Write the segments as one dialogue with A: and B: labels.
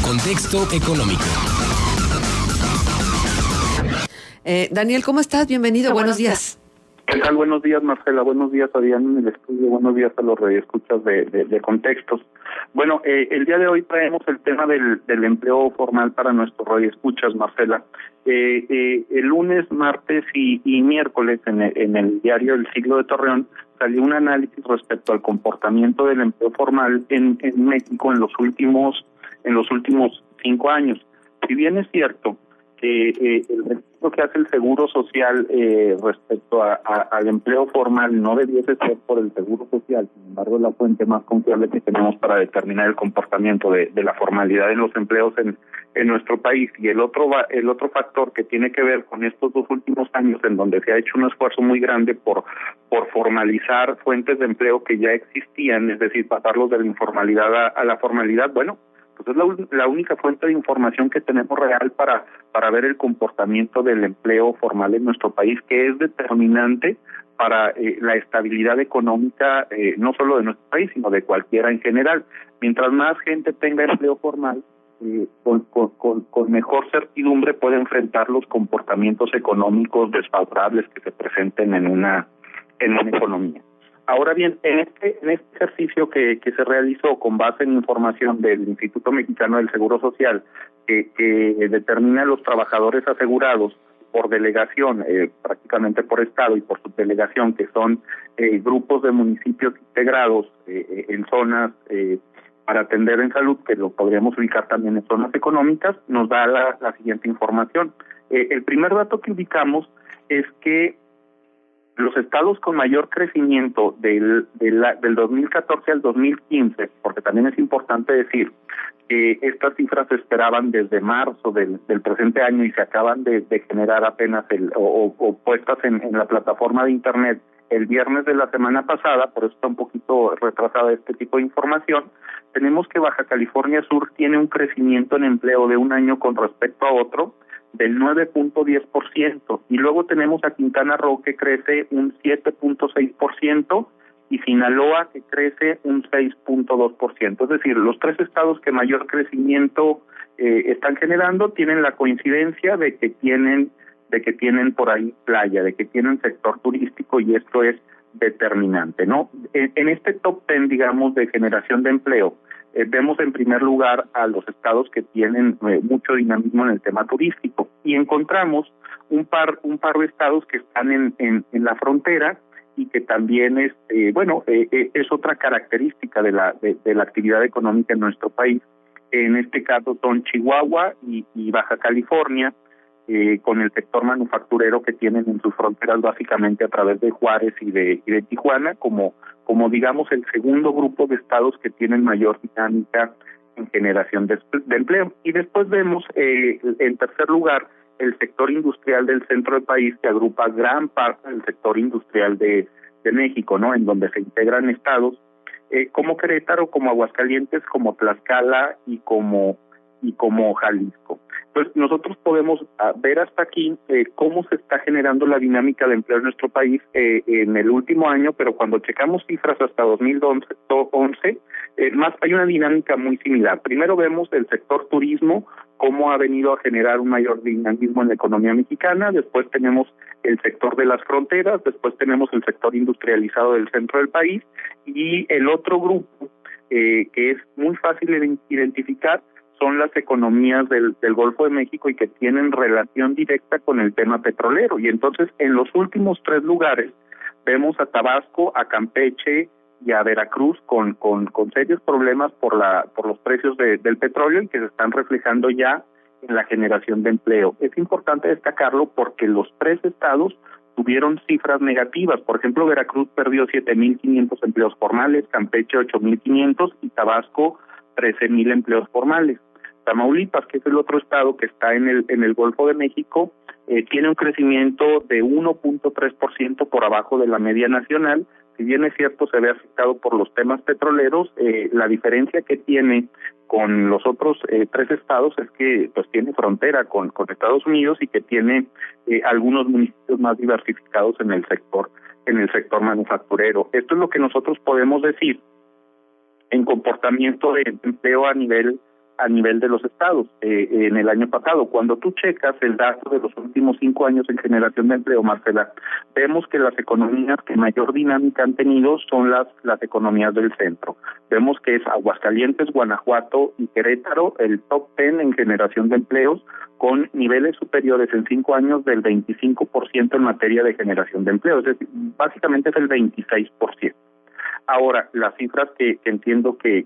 A: Contexto económico.
B: Daniel, ¿cómo estás? Bienvenido, buenos días.
C: ¿Qué tal? Buenos días, Marcela. Buenos días, Adrián, en el estudio. Buenos días a los radioescuchas de Contextos. Bueno, el día de hoy traemos el tema del empleo formal para nuestros radioescuchas, Marcela. El lunes, martes y miércoles en el diario El Siglo de Torreón salió un análisis respecto al comportamiento del empleo formal en México en los últimos 5 años. Si bien es cierto que el registro que hace el Seguro Social respecto al empleo formal no debiese ser por el Seguro Social, sin embargo es la fuente más confiable que tenemos para determinar el comportamiento de la formalidad en los empleos en nuestro país. Y el otro factor que tiene que ver con estos 2 últimos años, en donde se ha hecho un esfuerzo muy grande por formalizar fuentes de empleo que ya existían, es decir, pasarlos de la informalidad a la formalidad. Bueno, pues es la única fuente de información que tenemos real para ver el comportamiento del empleo formal en nuestro país, que es determinante para la estabilidad económica, no solo de nuestro país, sino de cualquiera en general. Mientras más gente tenga empleo formal, con mejor certidumbre puede enfrentar los comportamientos económicos desfavorables que se presenten en una economía. Ahora bien, en este ejercicio que se realizó con base en información del Instituto Mexicano del Seguro Social, que determina a los trabajadores asegurados por delegación, prácticamente por estado y por subdelegación, que son grupos de municipios integrados en zonas para atender en salud, que lo podríamos ubicar también en zonas económicas, nos da la siguiente información. El primer dato que ubicamos es que los estados con mayor crecimiento del 2014 al 2015, porque también es importante decir que estas cifras se esperaban desde marzo del presente año y se acaban de generar apenas o puestas en la plataforma de internet el viernes de la semana pasada, por eso está un poquito retrasada este tipo de información. Tenemos que Baja California Sur tiene un crecimiento en empleo de un año con respecto a otro del 9.10%, y luego tenemos a Quintana Roo que crece un 7.6% y Sinaloa que crece un 6.2%. Es decir, los 3 estados que mayor crecimiento están generando tienen la coincidencia de que tienen por ahí playa, de que tienen sector turístico, y esto es determinante, ¿no? En este top 10, digamos, de generación de empleo, vemos en primer lugar a los estados que tienen mucho dinamismo en el tema turístico, y encontramos un par de estados que están en la frontera y que también es otra característica de la actividad económica en nuestro país. En este caso son Chihuahua y Baja California, con el sector manufacturero que tienen en sus fronteras básicamente a través de Juárez y de Tijuana, como digamos el segundo grupo de estados que tienen mayor dinámica en generación de empleo. Y después vemos en tercer lugar el sector industrial del centro del país, que agrupa gran parte del sector industrial de México, ¿no? En donde se integran estados como Querétaro, como Aguascalientes, como Tlaxcala y como Jalisco. Entonces, nosotros podemos ver hasta aquí cómo se está generando la dinámica de empleo en nuestro país en el último año, pero cuando checamos cifras hasta 2011, hay una dinámica muy similar. Primero vemos el sector turismo, cómo ha venido a generar un mayor dinamismo en la economía mexicana. Después tenemos el sector de las fronteras, después tenemos el sector industrializado del centro del país, y el otro grupo que es muy fácil de identificar son las economías del Golfo de México y que tienen relación directa con el tema petrolero. Y entonces, en los últimos 3 lugares, vemos a Tabasco, a Campeche y a Veracruz con serios problemas por los precios del petróleo, y que se están reflejando ya en la generación de empleo. Es importante destacarlo porque los 3 estados tuvieron cifras negativas. Por ejemplo, Veracruz perdió 7.500 empleos formales, Campeche 8.500 y Tabasco 13.000 empleos formales. Tamaulipas, que es el otro estado que está en el Golfo de México, tiene un crecimiento de 1.3% por abajo de la media nacional. Si bien es cierto, se ve afectado por los temas petroleros, la diferencia que tiene con los otros 3 estados es que pues tiene frontera con Estados Unidos y que tiene algunos municipios más diversificados en el sector manufacturero. Esto es lo que nosotros podemos decir en comportamiento de empleo a nivel a nivel de los estados en el año pasado. Cuando tú checas el dato de los últimos 5 años en generación de empleo, Marcela, vemos que las economías que mayor dinámica han tenido son las economías del centro. Vemos que es Aguascalientes, Guanajuato y Querétaro el top 10 en generación de empleos, con niveles superiores en 5 años del 25% en materia de generación de empleo, es decir, básicamente es el 26%. Ahora, las cifras que entiendo que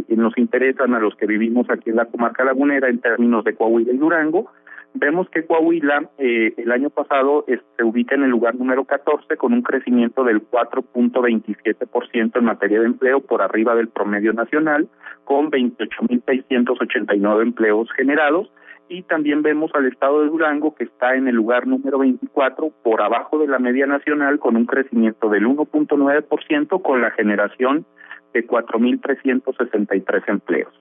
C: nos interesan a los que vivimos aquí en la comarca lagunera en términos de Coahuila y Durango, vemos que Coahuila el año pasado se ubica en el lugar número 14 con un crecimiento del 4.27% en materia de empleo por arriba del promedio nacional, con 28.689 empleos generados. Y también vemos al estado de Durango, que está en el lugar número 24, por abajo de la media nacional, con un crecimiento del 1.9%, con la generación de 4.363 empleos.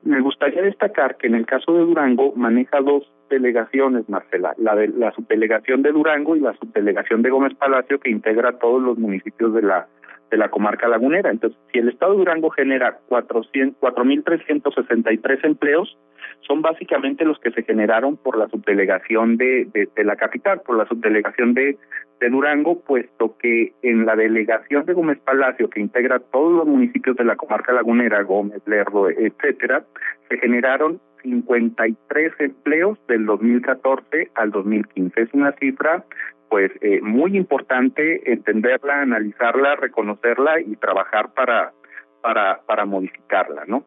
C: Me gustaría destacar que en el caso de Durango maneja 2 delegaciones, Marcela, la subdelegación de Durango y la subdelegación de Gómez Palacio, que integra todos los municipios de la comarca lagunera. Entonces, si el estado de Durango genera 4.363 empleos, son básicamente los que se generaron por la subdelegación de la capital, por la subdelegación de Durango, puesto que en la delegación de Gómez Palacio, que integra todos los municipios de la comarca lagunera, Gómez, Lerdo, etcétera, se generaron 53 empleos del 2014 al 2015. Es una cifra pues muy importante entenderla, analizarla, reconocerla y trabajar para modificarla, ¿no?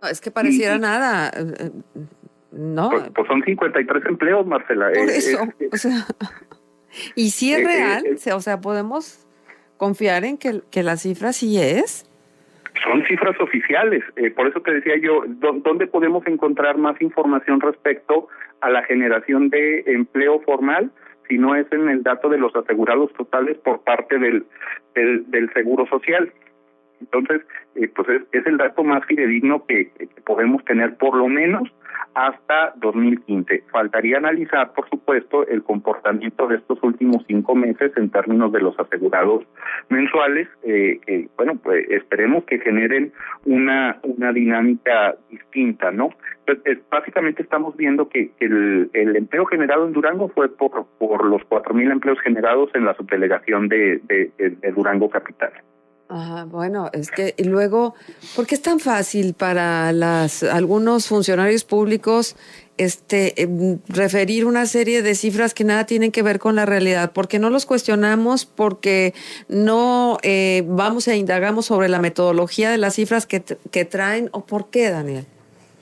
B: No, es que pareciera nada, ¿no?
C: Pues son 53 empleos, Marcela.
B: Por eso, o sea, y si es real, o sea, podemos confiar en que la cifra sí es.
C: Son cifras oficiales, por eso te decía yo, ¿dónde podemos encontrar más información respecto a la generación de empleo formal? Si no es en el dato de los asegurados totales por parte del Seguro Social. Entonces, pues es el dato más fidedigno que podemos tener, por lo menos hasta 2015. Faltaría analizar, por supuesto, el comportamiento de estos últimos 5 meses en términos de los asegurados mensuales, pues esperemos que generen una dinámica distinta, ¿no? Entonces, básicamente estamos viendo que el empleo generado en Durango fue por los 4,000 empleos generados en la subdelegación de Durango Capital.
B: Ajá, bueno, es que y luego, ¿por qué es tan fácil para algunos funcionarios públicos referir una serie de cifras que nada tienen que ver con la realidad? ¿Por qué no los cuestionamos? ¿Porque no vamos e indagamos sobre la metodología de las cifras que traen? ¿O por qué, Daniel?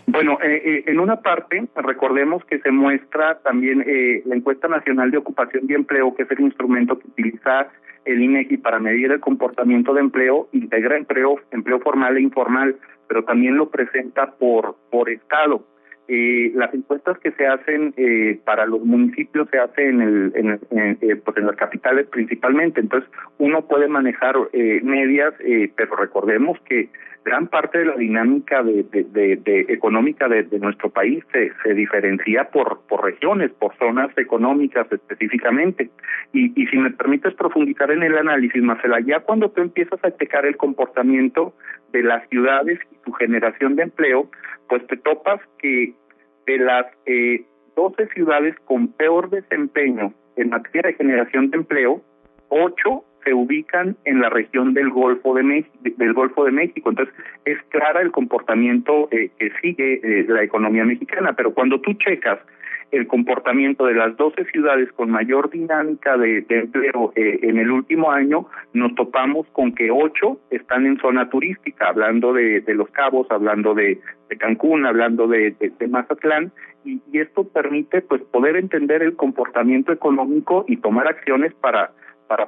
C: Bueno, en una parte, recordemos que se muestra también la Encuesta Nacional de Ocupación y Empleo, que es el instrumento que utiliza el INEGI para medir el comportamiento de empleo, integra empleo formal e informal, pero también lo presenta por estado. Las encuestas que se hacen para los municipios se hacen en las capitales principalmente, entonces uno puede manejar medias, pero recordemos que gran parte de la dinámica de económica de nuestro país se diferencia por regiones, por zonas económicas específicamente. Y si me permites profundizar en el análisis, Marcela, ya cuando tú empiezas a checar el comportamiento de las ciudades y su generación de empleo, pues te topas que de las 12 ciudades con peor desempeño en materia de generación de empleo, 8 se ubican en la región del Golfo de México. Entonces, es clara el comportamiento que sigue la economía mexicana, pero cuando tú checas el comportamiento de las 12 ciudades con mayor dinámica de empleo en el último año, nos topamos con que 8 están en zona turística, hablando de Los Cabos, hablando de Cancún, hablando de Mazatlán, y esto permite pues poder entender el comportamiento económico y tomar acciones para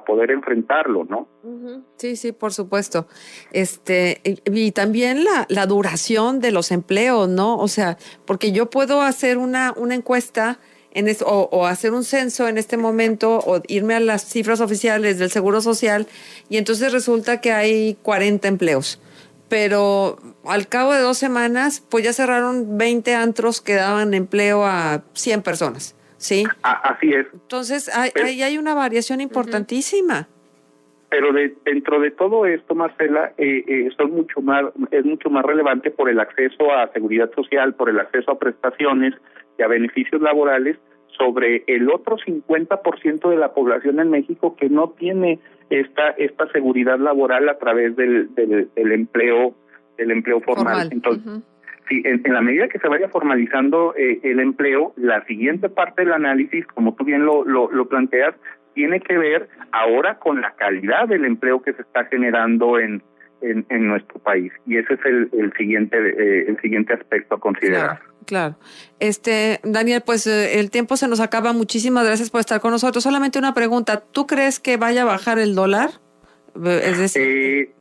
C: poder enfrentarlo, ¿no?
B: Sí, sí, por supuesto. Y también la duración de los empleos, ¿no? O sea, porque yo puedo hacer una encuesta o hacer un censo en este momento o irme a las cifras oficiales del Seguro Social y entonces resulta que hay 40 empleos. Pero al cabo de 2 semanas, pues ya cerraron 20 antros que daban empleo a 100 personas. Sí.
C: Así es.
B: Entonces, ahí hay una variación importantísima.
C: Pero dentro de todo esto, Marcela, es mucho más relevante por el acceso a seguridad social, por el acceso a prestaciones y a beneficios laborales sobre el otro 50% de la población en México que no tiene esta seguridad laboral a través del empleo formal. Entonces, sí, en la medida que se vaya formalizando el empleo, la siguiente parte del análisis, como tú bien lo planteas, tiene que ver ahora con la calidad del empleo que se está generando en nuestro país, y ese es el siguiente aspecto a considerar.
B: Claro. Daniel, pues el tiempo se nos acaba. Muchísimas gracias por estar con nosotros. Solamente una pregunta. ¿Tú crees que vaya a bajar el dólar? Es decir,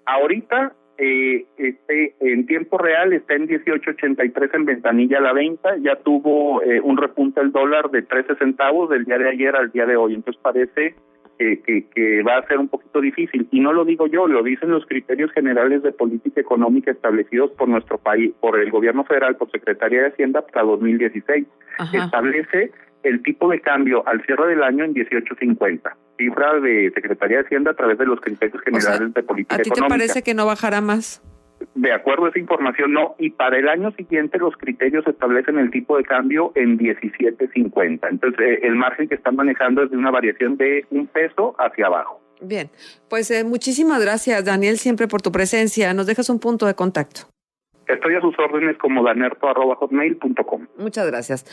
C: ahorita en tiempo real está en 18.83 en ventanilla la venta. Ya tuvo un repunte el dólar de 13 centavos del día de ayer al día de hoy. Entonces parece que va a ser un poquito difícil. Y no lo digo yo, lo dicen los criterios generales de política económica establecidos por nuestro país, por el gobierno federal, por Secretaría de Hacienda para 2016. Ajá. Establece el tipo de cambio al cierre del año en 18.50. Cifra de Secretaría de Hacienda a través de los criterios generales de política económica.
B: ¿A ti te parece que no bajará más?
C: De acuerdo a esa información, no. Y para el año siguiente los criterios establecen el tipo de cambio en 17.50. Entonces, el margen que están manejando es de una variación de un peso hacia abajo.
B: Bien, pues muchísimas gracias, Daniel, siempre por tu presencia. Nos dejas un punto de contacto.
C: Estoy a sus órdenes como danerto@hotmail.com.
B: Muchas gracias.